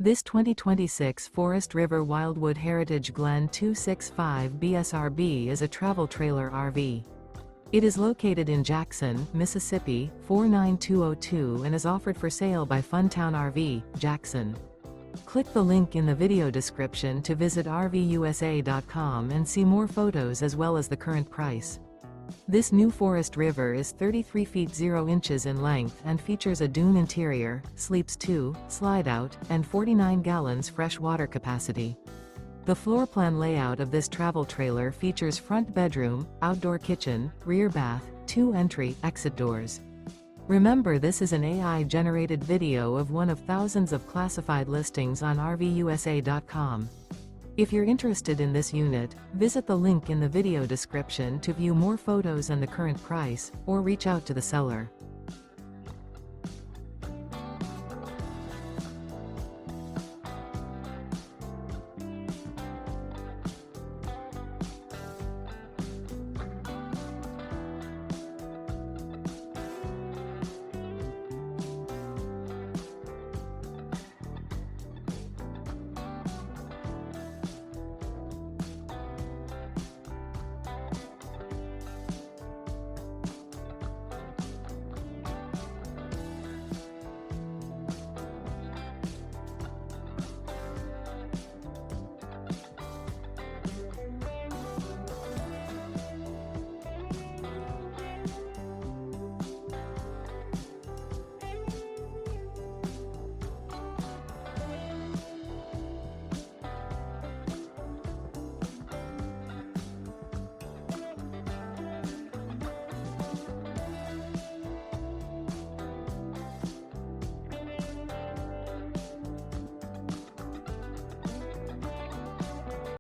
This 2026 Forest River Wildwood Heritage Glen 265 BSRB is a travel trailer RV. It is located in Jackson, Mississippi, 49202 and is offered for sale by Funtown RV, Jackson. Click the link in the video description to visit RVUSA.com and see more photos as well as the current price. This new Forest River is 33 feet 0 inches in length and features a dune interior, sleeps 2, slide-out, and 49 gallons fresh water capacity. The floor plan layout of this travel trailer features front bedroom, outdoor kitchen, rear bath, 2 entry/exit doors. Remember, this is an AI-generated video of one of thousands of classified listings on RVUSA.com. If you're interested in this unit, visit the link in the video description to view more photos and the current price, or reach out to the seller.